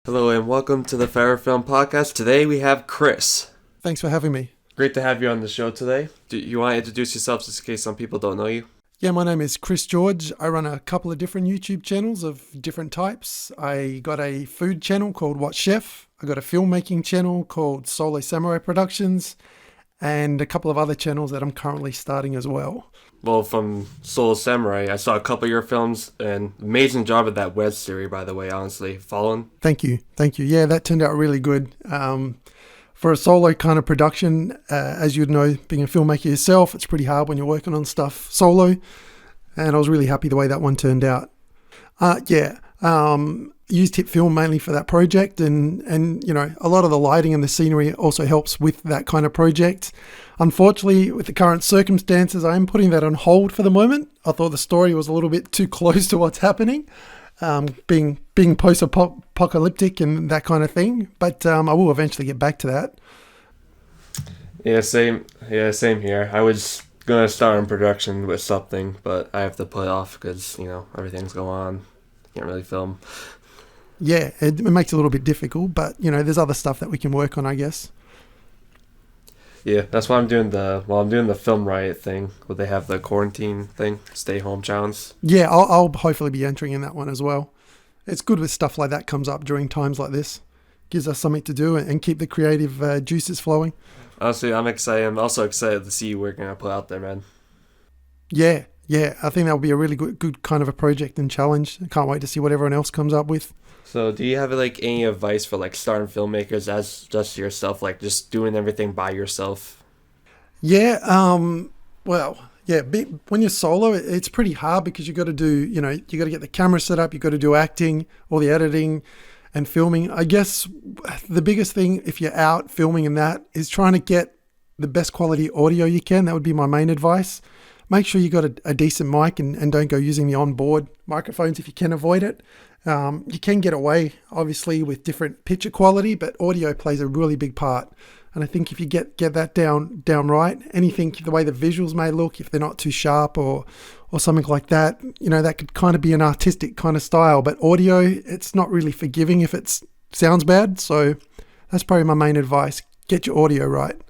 Hello and welcome to the Ferra Film Podcast. Today we have Chris. Thanks for having me. Great to have you on the show today. Do you want to introduce yourself just in case some people don't know you? Yeah, my name is Chris George. I run a couple of different YouTube channels of different types. I got a food channel called WhatChef. I got a filmmaking channel called Solo Samurai Productions, and a couple of other channels that I'm currently starting as well. Well, from Solo Samurai, I saw a couple of your films, and amazing job at that web series, by the way, honestly. Following? Thank you. Yeah, that turned out really good. For a solo kind of production, as you'd know, being a filmmaker yourself, it's pretty hard when you're working on stuff solo, and I was really happy the way that one turned out. Used HitFilm mainly for that project, and you know, a lot of the lighting and the scenery also helps with that kind of project. Unfortunately, with the current circumstances, I am putting that on hold for the moment. I thought the story was a little bit too close to what's happening, being post-apocalyptic and that kind of thing. But I will eventually get back to that. Yeah, same here. I was gonna start in production with something, but I have to put it off because, you know, everything's going on. Can't really film. Yeah, it makes it a little bit difficult, but you know, there's other stuff that we can work on, I guess. Yeah, that's why I'm doing the Film Riot thing, where they have the quarantine thing, stay home challenge. Yeah, I'll hopefully be entering in that one as well. It's good with stuff like that comes up during times like this. Gives us something to do and keep the creative juices flowing. Honestly, I'm excited. I'm also excited to see what we're going to put out there, man. Yeah, I think that'll be a really good kind of a project and challenge. I can't wait to see what everyone else comes up with. So do you have like any advice for like starting filmmakers as just yourself, like just doing everything by yourself? Yeah, when you're solo, it's pretty hard because you got to do, you got to get the camera set up, you got to do acting, all the editing and filming. I guess the biggest thing if you're out filming and that is trying to get the best quality audio you can. That would be my main advice. Make sure you got a decent mic and don't go using the onboard microphones if you can avoid it. You can get away, obviously, with different picture quality, but audio plays a really big part. And I think if you get that down right, anything, the way the visuals may look, if they're not too sharp or something like that, you know, that could kind of be an artistic kind of style. But audio, it's not really forgiving if it sounds bad. So that's probably my main advice. Get your audio right.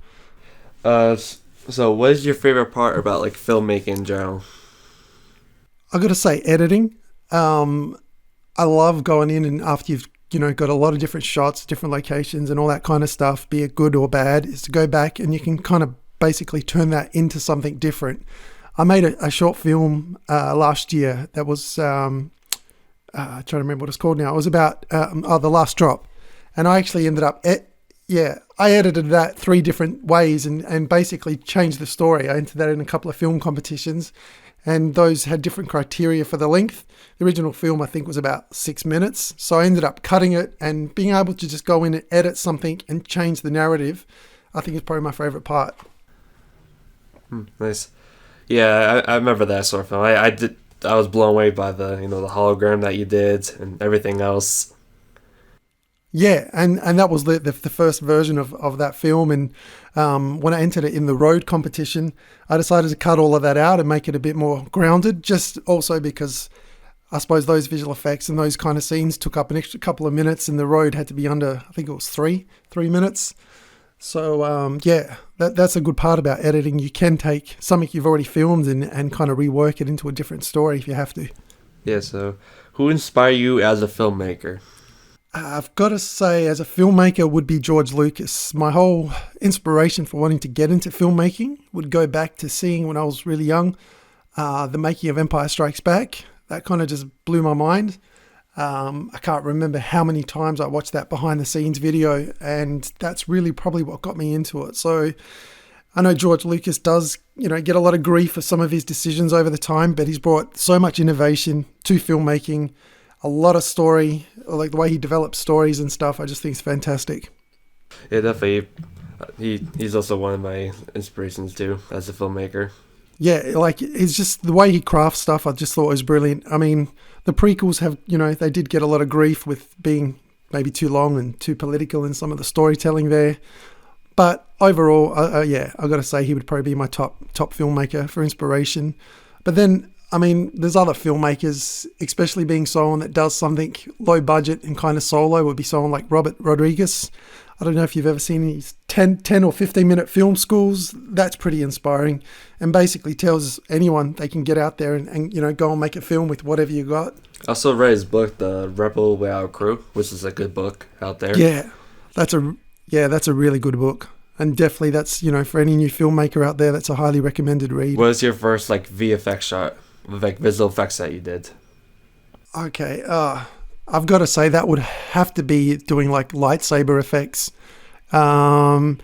So what is your favorite part about like filmmaking in general? I got to say editing. I love going in and after you've got a lot of different shots, different locations and all that kind of stuff, be it good or bad, is to go back and you can kind of basically turn that into something different. I made a short film last year that was, trying to remember what it's called now. It was about The Last Drop. And I actually ended up, I edited that 3 different ways and basically changed the story. I entered that in a couple of film competitions, and those had different criteria for the length. The original film, I think, was about 6 minutes. So I ended up cutting it, and being able to just go in and edit something and change the narrative, I think is probably my favorite part. Nice. Yeah, I remember that sort of film. I was blown away by the hologram that you did and everything else. Yeah, and that was the first version of that film. And when I entered it in the road competition, I decided to cut all of that out and make it a bit more grounded, just also because I suppose those visual effects and those kind of scenes took up an extra couple of minutes, and the road had to be under, I think it was three minutes. So that's a good part about editing. You can take something you've already filmed and kind of rework it into a different story if you have to. Yeah, so who inspired you as a filmmaker? I've got to say, as a filmmaker, would be George Lucas. My whole inspiration for wanting to get into filmmaking would go back to seeing when I was really young, the making of Empire Strikes Back. That kind of just blew my mind. I can't remember how many times I watched that behind the scenes video, and that's really probably what got me into it. So I know George Lucas does, get a lot of grief for some of his decisions over the time, but he's brought so much innovation to filmmaking, a lot of story, like the way he develops stories and stuff. I just think it's fantastic. Yeah, definitely. He's also one of my inspirations too as a filmmaker. Yeah, like it's just the way he crafts stuff. I just thought was brilliant. I mean, the prequels have, they did get a lot of grief with being maybe too long and too political in some of the storytelling there. But overall, I got to say he would probably be my top filmmaker for inspiration. But then I mean, there's other filmmakers, especially being someone that does something low budget and kind of solo, would be someone like Robert Rodriguez. I don't know if you've ever seen his 10 or 15-minute film schools. That's pretty inspiring, and basically tells anyone they can get out there and go and make a film with whatever you got. I also read his book, The Rebel Without Crew, which is a good book out there. Yeah, that's a really good book. And definitely that's, for any new filmmaker out there, that's a highly recommended read. What was your first VFX shot, visual effects that you did? Okay, I've got to say that would have to be doing lightsaber effects. There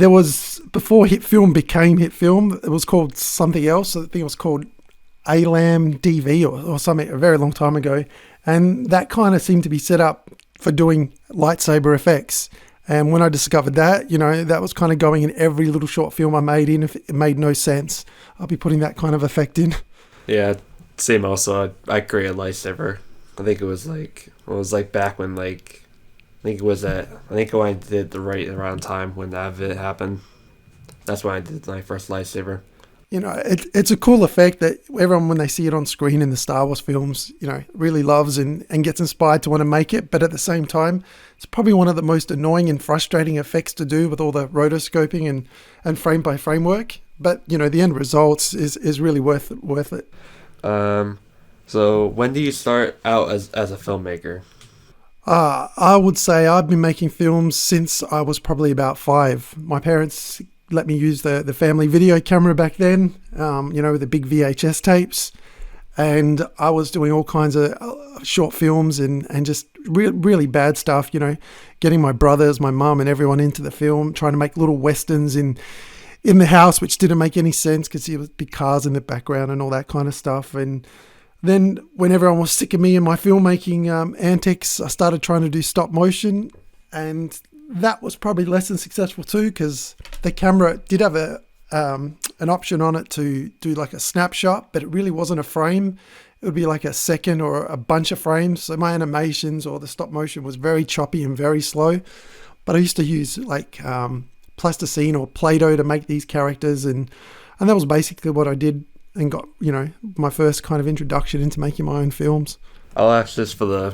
was, before HitFilm became HitFilm, it was called something else. I think it was called ALAM DV or something a very long time ago. And that kind of seemed to be set up for doing lightsaber effects. And when I discovered that, that was kind of going in every little short film I made in. If it made no sense, I'll be putting that kind of effect in. Yeah, same also. I created Lifesaver. I think it was back when I think when I did the right around time when that event happened. That's when I did my first Lightsaber. It's a cool effect that everyone, when they see it on screen in the Star Wars films, really loves and gets inspired to want to make it. But at the same time, it's probably one of the most annoying and frustrating effects to do with all the rotoscoping and frame by frame work. But, the end results is really worth it. So when do you start out as a filmmaker? I would say I've been making films since I was probably about 5. My parents let me use the family video camera back then, with the big VHS tapes. And I was doing all kinds of short films and just really bad stuff, getting my brothers, my mum and everyone into the film, trying to make little westerns in the house, which didn't make any sense because there was big cars in the background and all that kind of stuff. And then when everyone was sick of me and my filmmaking antics, I started trying to do stop motion, and that was probably less than successful too, because the camera did have an option on it to do a snapshot, but it really wasn't a frame. It would be a second or a bunch of frames. So my animations or the stop motion was very choppy and very slow. But I used to use plasticine or Play-Doh to make these characters, and that was basically what I did and got my first kind of introduction into making my own films. I'll ask this for the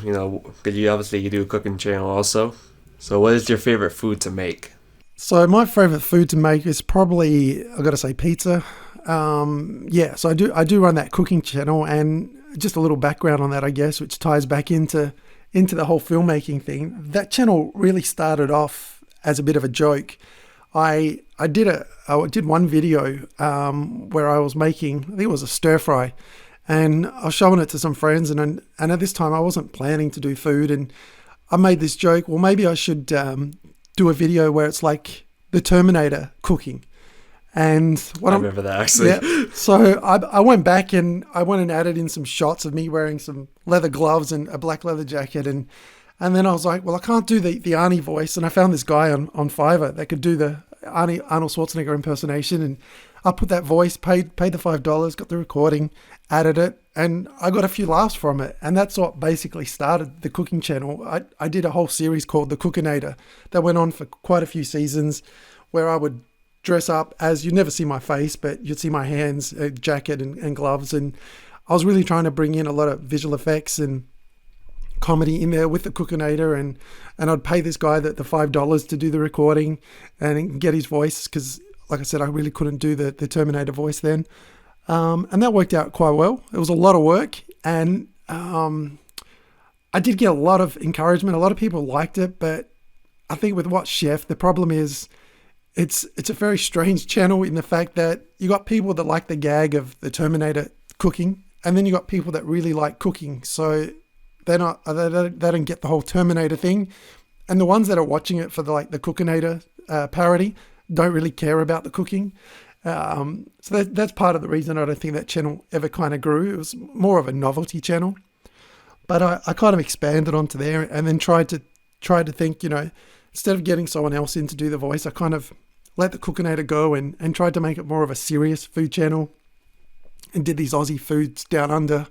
because you do a cooking channel also. So what is your favorite food to make? So my favorite food to make is probably, I've got to say, pizza. So I do run that cooking channel, and just a little background on that, I guess, which ties back into the whole filmmaking thing. That channel really started off as a bit of a joke. I did one video where I was making, I think it was a stir fry, and I was showing it to some friends, and at this time I wasn't planning to do food, and I made this joke, well, maybe I should do a video where it's like the Terminator cooking. And I remember that, actually. Yeah, so I went back and I went and added in some shots of me wearing some leather gloves and a black leather jacket. And then I was like, well, I can't do the Arnie voice. And I found this guy on Fiverr that could do the Arnold Schwarzenegger impersonation. And I put that voice, paid the $5, got the recording, added it, and I got a few laughs from it. And that's what basically started the cooking channel. I did a whole series called The Cookinator that went on for quite a few seasons, where I would dress up as, you'd never see my face, but you'd see my hands, a jacket and gloves. And I was really trying to bring in a lot of visual effects and comedy in there with the Cookinator, and I'd pay this guy the $5 to do the recording and get his voice, because like I said, I really couldn't do the Terminator voice then. And that worked out quite well. It was a lot of work, and I did get a lot of encouragement. A lot of people liked it, but I think with WhatChef, the problem is it's a very strange channel in the fact that you got people that like the gag of the Terminator cooking, and then you got people that really like cooking. So they don't get the whole Terminator thing. And the ones that are watching it for the Cookinator parody don't really care about the cooking. So that's part of the reason I don't think that channel ever kind of grew. It was more of a novelty channel. But I kind of expanded onto there, and then tried to think, instead of getting someone else in to do the voice, I kind of let the Cookinator go and tried to make it more of a serious food channel, and did these Aussie foods down under,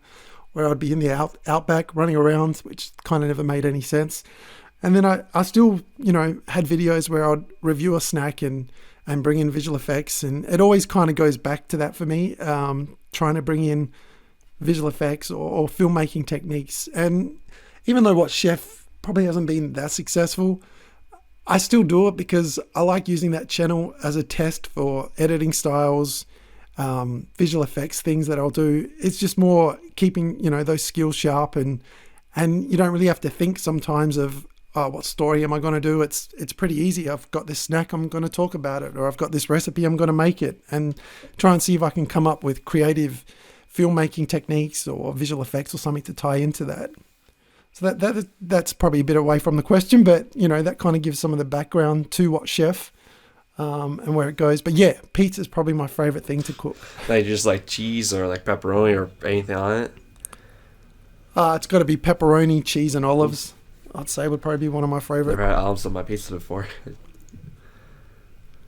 where I'd be in the outback running around, which kind of never made any sense. And then I still, had videos where I'd review a snack and and bring in visual effects. And it always kind of goes back to that for me, trying to bring in visual effects or filmmaking techniques. And even though WhatChef probably hasn't been that successful, I still do it because I like using that channel as a test for editing styles, visual effects, things that I'll do. It's just more keeping, those skills sharp, and you don't really have to think sometimes of, what story am I going to do? It's pretty easy. I've got this snack, I'm going to talk about it, or I've got this recipe, I'm going to make it, and try and see if I can come up with creative filmmaking techniques or visual effects or something to tie into that. So that's probably a bit away from the question, but that kind of gives some of the background to WhatChef, and where it goes. But yeah, pizza is probably my favorite thing to cook. Like just like cheese or like pepperoni or anything on it? It's got to be pepperoni, cheese, and olives. I'd say would probably be one of my favorite. Never had olives on my pizza before.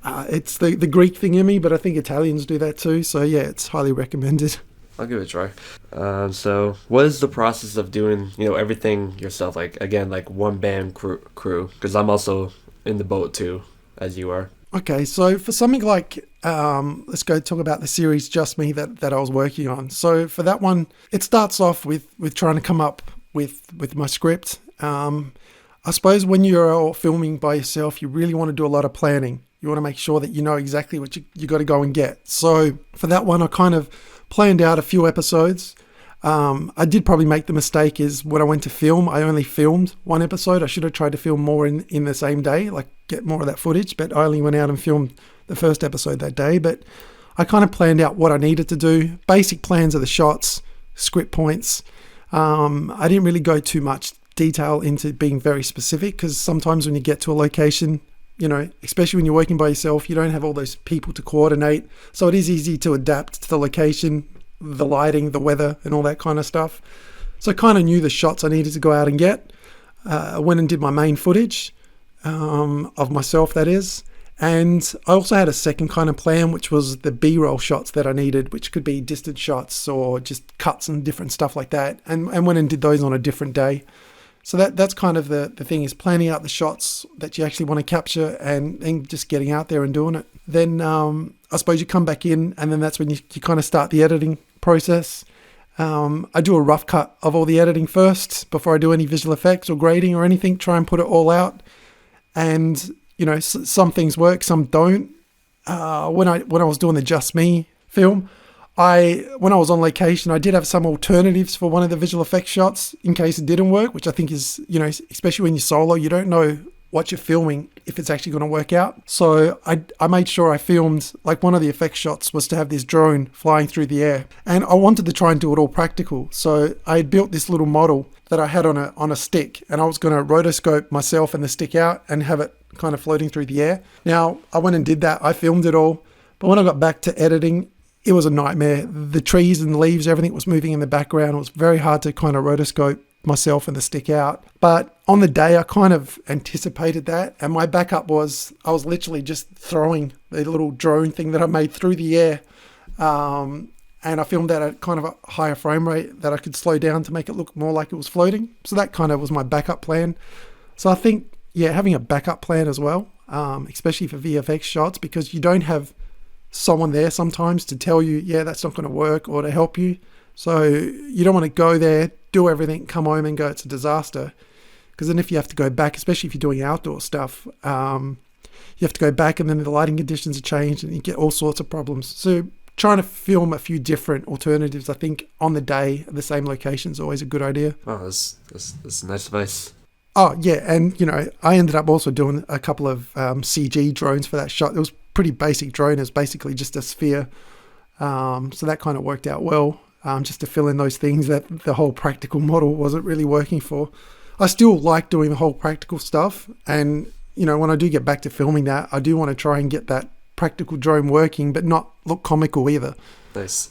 It's the Greek thing in me, but I think Italians do that too. So yeah, it's highly recommended. I'll give it a try. So what is the process of doing, everything yourself? Like, again, like one band crew, because I'm also in the boat too, as you are. Okay, so for something like, let's go talk about the series Just Me that I was working on. So for that one, it starts off with trying to come up with my script. I suppose when you're filming by yourself, you really want to do a lot of planning. You want to make sure that you know exactly what you got to go and get. So for that one, I kind of planned out a few episodes. I did probably make the mistake is when I went to film, I only filmed one episode. I should have tried to film more in the same day, like get more of that footage, but I only went out and filmed the first episode that day. But I kind of planned out what I needed to do, basic plans of the shots, script points. I didn't really go too much detail into being very specific, because sometimes when you get to a location, especially when you're working by yourself, you don't have all those people to coordinate. So it is easy to adapt to the location, the lighting, the weather, and all that kind of stuff. So I kind of knew the shots I needed to go out and get. I went and did my main footage of myself, that is. And I also had a second kind of plan, which was the B-roll shots that I needed, which could be distant shots or just cuts and different stuff like that. And went and did those on a different day. So that's kind of the thing, is planning out the shots that you actually want to capture and just getting out there and doing it. Then I suppose you come back in, and then that's when you kind of start the editing process. I do a rough cut of all the editing first before I do any visual effects or grading or anything, try and put it all out. And, some things work, some don't. When I was doing the Just Me film, when I was on location, I did have some alternatives for one of the visual effects shots in case it didn't work, which I think is, especially when you're solo, you don't know what you're filming, if it's actually going to work out. So I made sure I filmed, like one of the effects shots was to have this drone flying through the air, and I wanted to try and do it all practical. So I had built this little model that I had on a stick, and I was going to rotoscope myself and the stick out and have it kind of floating through the air. Now I went and did that. I filmed it all, but when I got back to editing, it was a nightmare. The trees and the leaves, everything was moving in the background. It was very hard to kind of rotoscope myself and the stick out. But on the day, I kind of anticipated that. And my backup was, I was literally just throwing the little drone thing that I made through the air. And I filmed that at kind of a higher frame rate that I could slow down to make it look more like it was floating. So that kind of was my backup plan. So I think, having a backup plan as well, especially for VFX shots, because you don't have someone there sometimes to tell you, that's not going to work, or to help you. So you don't want to go there, do everything, come home and go, it's a disaster. Because then if you have to go back, especially if you're doing outdoor stuff, you have to go back, and then the lighting conditions are changed and you get all sorts of problems. So trying to film a few different alternatives, I think, on the day at the same location is always a good idea. Oh, that's nice advice. Oh, yeah. And, I ended up also doing a couple of CG drones for that shot. It was pretty basic drone. It was basically just a sphere. So that kind of worked out well, just to fill in those things that the whole practical model wasn't really working for. I still like doing the whole practical stuff. And, when I do get back to filming that, I do want to try and get that practical drone working, but not look comical either. Nice.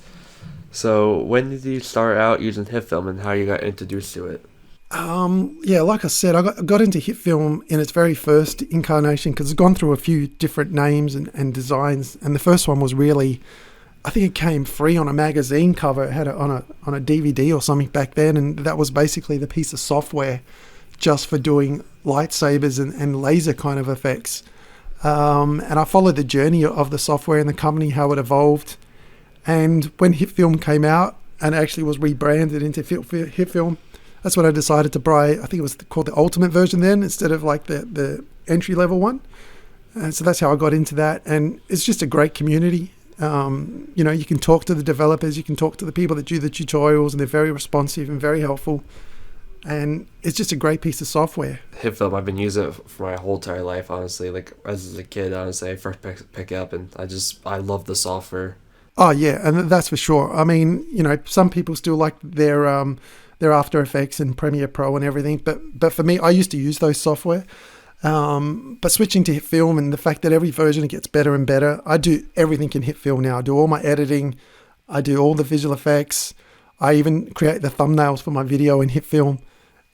So when did you start out using HitFilm, and how you got introduced to it? Like I said, I got into HitFilm in its very first incarnation, because it's gone through a few different names and designs. And the first one was really, I think it came free on a magazine cover. It had it on a DVD or something back then. And that was basically the piece of software just for doing lightsabers and laser kind of effects. And I followed the journey of the software and the company, how it evolved. And when HitFilm came out and actually was rebranded into HitFilm, that's when I decided to buy, I think it was called the Ultimate version then, instead of like the entry-level one. And so that's how I got into that. And it's just a great community. You can talk to the developers, you can talk to the people that do the tutorials, and they're very responsive and very helpful. And it's just a great piece of software. HitFilm, I've been using it for my whole entire life, honestly. Like, as a kid, honestly, I first pick it up, and I love the software. Oh, yeah, and that's for sure. I mean, some people still like their After Effects and Premiere Pro and everything, but for me, I used to use those software. But switching to HitFilm and the fact that every version gets better and better, I do everything in HitFilm now. I do all my editing, I do all the visual effects, I even create the thumbnails for my video in HitFilm.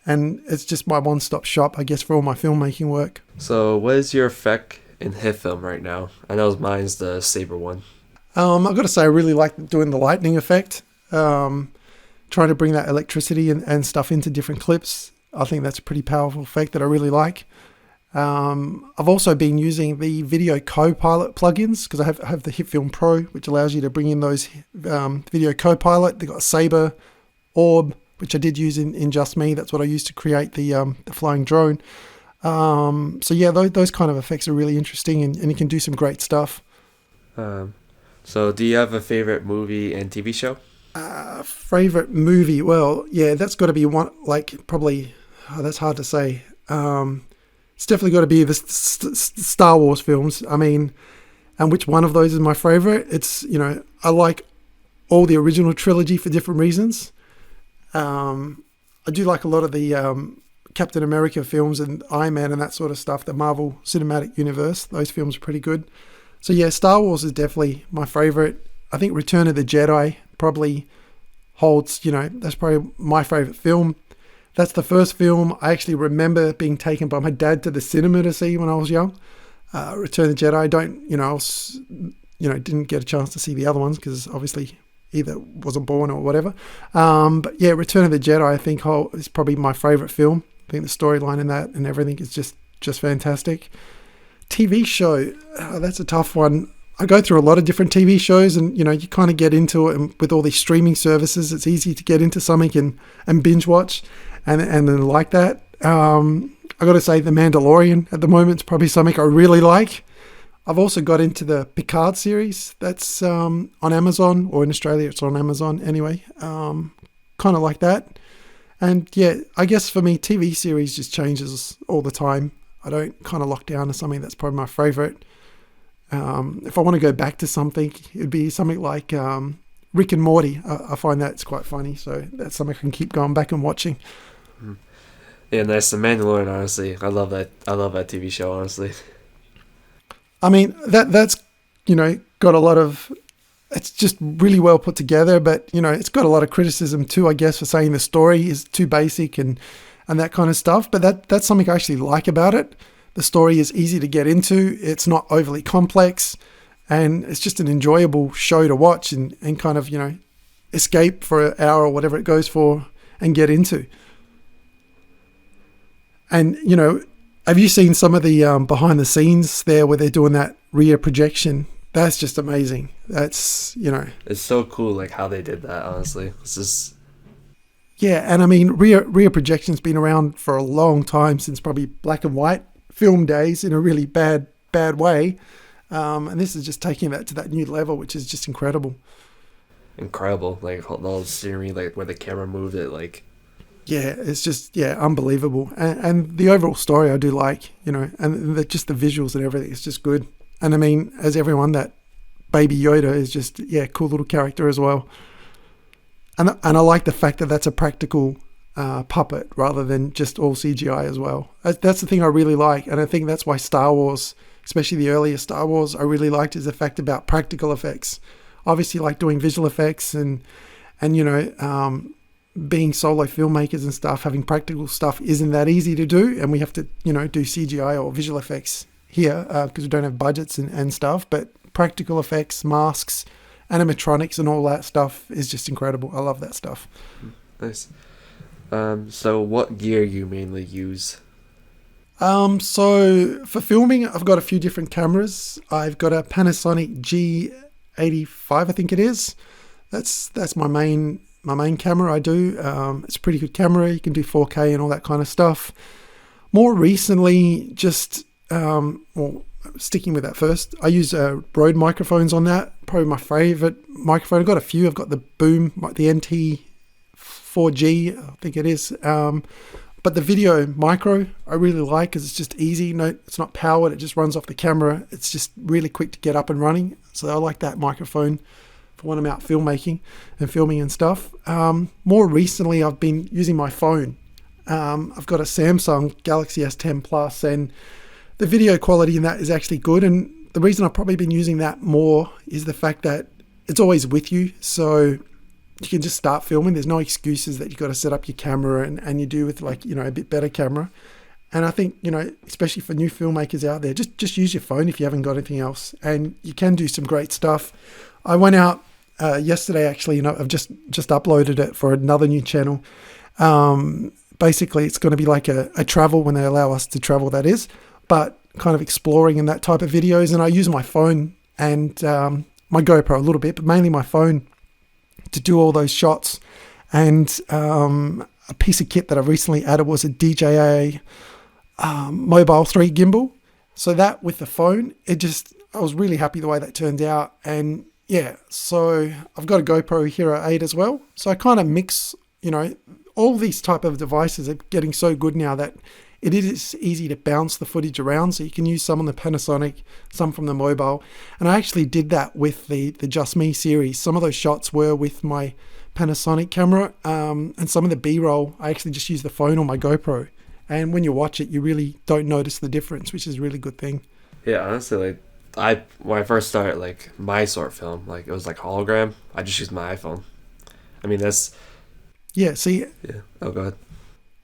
And it's just my one-stop shop, I guess, for all my filmmaking work. So what is your effect in HitFilm right now? I know mine's the Sabre one. I've got to say, I really like doing the lightning effect. Trying to bring that electricity and stuff into different clips. I think that's a pretty powerful effect that I really like. I've also been using the Video Copilot plugins because I have the HitFilm Pro, which allows you to bring in those Video Copilot. They've got Sabre, Orb, which I did use in Just Me. That's what I used to create the flying drone. So yeah, those kind of effects are really interesting, and you can do some great stuff. So do you have a favorite movie and TV show? Favorite movie? Well, yeah, that's got to be one, like probably, that's hard to say. It's definitely got to be the Star Wars films. I mean, and which one of those is my favorite? It's, I like all the original trilogy for different reasons. I do like a lot of the Captain America films and Iron Man and that sort of stuff, the Marvel Cinematic Universe. Those films are pretty good. So yeah, Star Wars is definitely my favorite. I think Return of the Jedi probably holds, that's probably my favorite film. That's the first film I actually remember being taken by my dad to the cinema to see when I was young. Return of the Jedi, didn't get a chance to see the other ones because obviously either wasn't born or whatever. But yeah, Return of the Jedi, I think is probably my favorite film. I think the storyline in that and everything is just fantastic. TV show, that's a tough one. I go through a lot of different TV shows and, you kind of get into it, and with all these streaming services, it's easy to get into something and binge watch and then like that. I got to say The Mandalorian at the moment is probably something I really like. I've also got into the Picard series. That's on Amazon, or in Australia it's on Amazon anyway. Kind of like that. And yeah, I guess for me, TV series just changes all the time. I don't kind of lock down to something that's probably my favorite. If I want to go back to something, it'd be something like Rick and Morty. I find that's quite funny, so that's something I can keep going back and watching. Yeah, nice. The Mandalorian, honestly, I love that TV show, honestly. I mean, that's got a lot of, it's just really well put together, but it's got a lot of criticism too, I guess, for saying the story is too basic and that kind of stuff. But that's something I actually like about it. The story is easy to get into. It's not overly complex, and it's just an enjoyable show to watch and kind of, escape for an hour or whatever it goes for and get into. And, have you seen some of the behind the scenes there where they're doing that rear projection? That's just amazing. That's, It's so cool, like, how they did that, honestly. It's just... Yeah, and I mean, rear projection's been around for a long time, since probably black and white film days, in a really bad way. And this is just taking that to that new level, which is just incredible. Incredible. Like, all the scenery, like, where the camera moved it, like... Yeah, it's just, unbelievable. And the overall story I do like, and just the visuals and everything, it's just good. And I mean, as everyone, that Baby Yoda is just, cool little character as well. And I like the fact that that's a practical puppet rather than just all CGI as well. That's the thing I really like. And I think that's why Star Wars, especially the earlier Star Wars, I really liked, is the fact about practical effects. Obviously, like doing visual effects and being solo filmmakers and stuff, having practical stuff isn't that easy to do, and we have to do CGI or visual effects here because we don't have budgets and stuff. But practical effects, masks, animatronics and all that stuff is just incredible. I love that stuff. Nice. So what gear you mainly use? So for filming, I've got a few different cameras. I've got a Panasonic G85, I think it is. That's my main camera I do. It's a pretty good camera. You can do 4K and all that kind of stuff. More recently, well, sticking with that first, I use Rode microphones on that. Probably my favorite microphone. I've got a few. I've got the Boom, the NT4G, I think it is. But the video micro I really like because it's just easy. No, it's not powered. It just runs off the camera. It's just really quick to get up and running. So I like that microphone for when I'm out filmmaking and filming and stuff. More recently, I've been using my phone. I've got a Samsung Galaxy S10 Plus, and the video quality in that is actually good. And the reason I've probably been using that more is the fact that it's always with you. So you can just start filming. There's no excuses that you've got to set up your camera and you do with a bit better camera. And I think, especially for new filmmakers out there, just use your phone if you haven't got anything else. And you can do some great stuff. I went out yesterday, actually, I've just uploaded it for another new channel. Basically, it's going to be like a travel when they allow us to travel, that is, but kind of exploring and that type of videos. And I use my phone and my GoPro a little bit, but mainly my phone to do all those shots. And a piece of kit that I recently added was a DJI Mobile 3 gimbal. So that with the phone, I was really happy the way that turned out. And yeah, so I've got a GoPro Hero 8 as well. So I kind of mix, all these type of devices are getting so good now that it is easy to bounce the footage around. So you can use some on the Panasonic, some from the mobile. And I actually did that with the Just Me series. Some of those shots were with my Panasonic camera, and some of the B-roll, I actually just use the phone on my GoPro. And when you watch it, you really don't notice the difference, which is a really good thing. Yeah, honestly, when I first started my short film, it was hologram. I just used my iPhone. I mean, that's yeah. See, yeah. Oh, go ahead.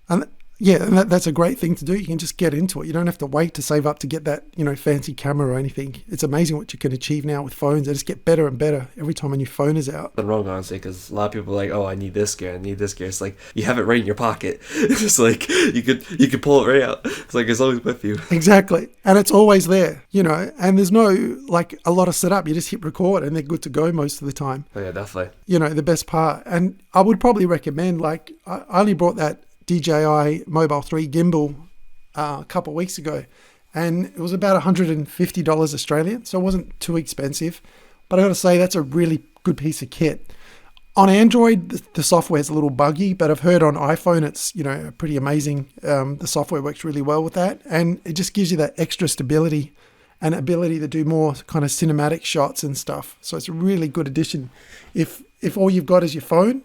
And yeah, and that's a great thing to do. You can just get into it. You don't have to wait to save up to get that, fancy camera or anything. It's amazing what you can achieve now with phones. They just get better and better every time a new phone is out. I'm wrong, honestly, because a lot of people are like, oh, I need this gear, I need this gear. It's like, you have it right in your pocket. It's just like, you could pull it right out. It's like, it's always with you. Exactly. And it's always there, and there's no, a lot of setup. You just hit record and they're good to go most of the time. Oh, yeah, definitely. The best part. And I would probably recommend, I only brought that DJI Mobile 3 gimbal a couple of weeks ago, and it was about $150 Australian, so it wasn't too expensive. But I got to say, that's a really good piece of kit. On Android, the software is a little buggy, but I've heard on iPhone it's pretty amazing. The software works really well with that, and it just gives you that extra stability and ability to do more kind of cinematic shots and stuff. So it's a really good addition. If all you've got is your phone,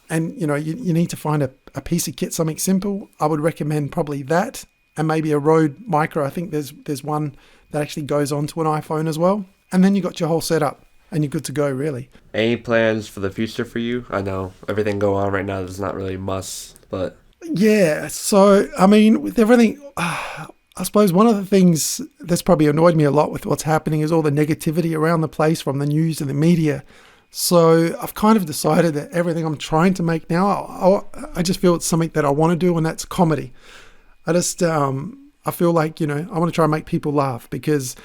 and you need to find a piece of kit, something simple, I would recommend probably that, and maybe a Rode Micro. I think there's one that actually goes onto an iPhone as well. And then you got your whole setup and you're good to go, really. Any plans for the future for you? I know everything going on right now is not really must, but yeah. So I mean, with everything, I suppose one of the things that's probably annoyed me a lot with what's happening is all the negativity around the place from the news and the media. So I've kind of decided that everything I'm trying to make now, I just feel it's something that I want to do, and that's comedy. I feel like, I want to try and make people laugh because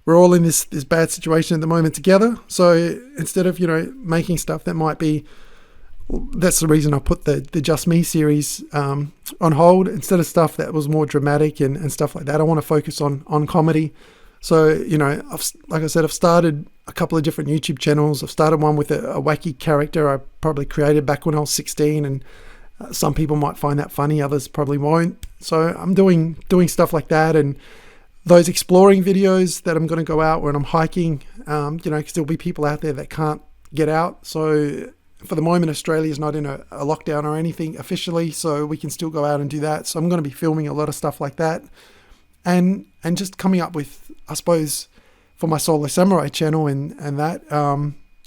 we're all in this bad situation at the moment together. So instead of, making stuff that might be, that's the reason I put the Just Me series on hold. Instead of stuff that was more dramatic and stuff like that, I want to focus on comedy. So, I've started a couple of different YouTube channels. I've started one with a wacky character I probably created back when I was 16, and some people might find that funny, others probably won't. So I'm doing stuff like that, and those exploring videos that I'm going to go out when I'm hiking, because there'll be people out there that can't get out. So for the moment, Australia is not in a lockdown or anything officially, so we can still go out and do that. So I'm going to be filming a lot of stuff like that. And just coming up with, I suppose, for my Solo Samurai channel and that,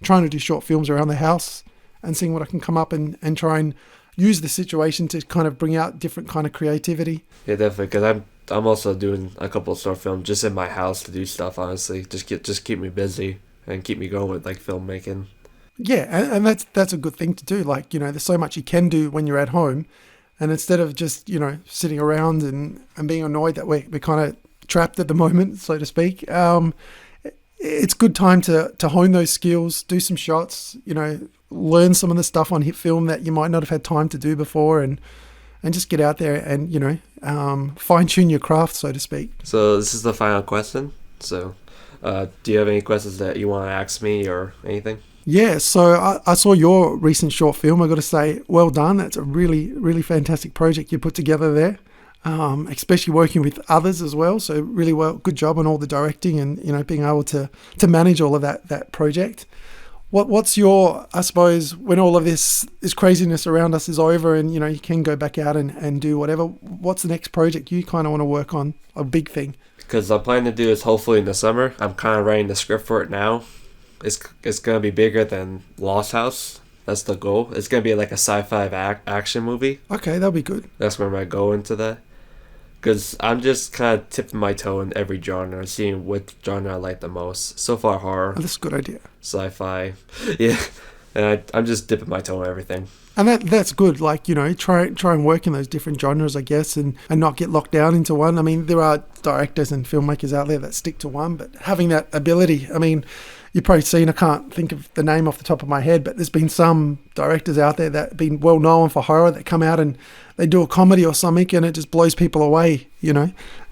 trying to do short films around the house and seeing what I can come up and try and use the situation to kind of bring out different kind of creativity. Yeah, definitely, because I'm also doing a couple of short films just in my house to do stuff, honestly. Just keep me busy and keep me going with filmmaking. Yeah, and that's a good thing to do. There's so much you can do when you're at home. And instead of just, sitting around and being annoyed that we're kind of trapped at the moment, so to speak, it's good time to hone those skills, do some shots, learn some of the stuff on HitFilm that you might not have had time to do before, and just get out there and, fine tune your craft, so to speak. So this is the final question. So do you have any questions that you want to ask me or anything? Yeah, so I saw your recent short film. I got to say, well done. That's a really, really fantastic project you put together there, especially working with others as well. So really well, good job on all the directing and, being able to manage all of that project. What's your, I suppose, when all of this craziness around us is over and, you can go back out and do whatever, what's the next project you kind of want to work on, a big thing? Because I'm planning to do this hopefully in the summer. I'm kind of writing the script for it now. It's going to be bigger than Lost House. That's the goal. It's going to be like a sci-fi action movie. Okay, that'll be good. That's where I'm going to go into that. Because I'm just kind of tipping my toe in every genre, seeing what genre I like the most. So far, horror. Oh, that's a good idea. Sci-fi. Yeah. And I'm just dipping my toe in everything. And that's good. Like, try and work in those different genres, I guess, and not get locked down into one. I mean, there are directors and filmmakers out there that stick to one, but having that ability, I mean, you've probably seen, I can't think of the name off the top of my head, but there's been some directors out there that have been well known for horror that come out and they do a comedy or something and it just blows people away,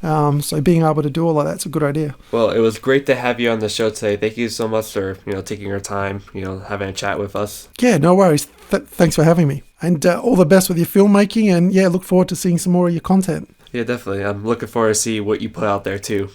So being able to do all of that's a good idea. Well, it was great to have you on the show today. Thank you so much for, taking your time, having a chat with us. Yeah, no worries. Thanks for having me. And all the best with your filmmaking and, look forward to seeing some more of your content. Yeah, definitely. I'm looking forward to see what you put out there too.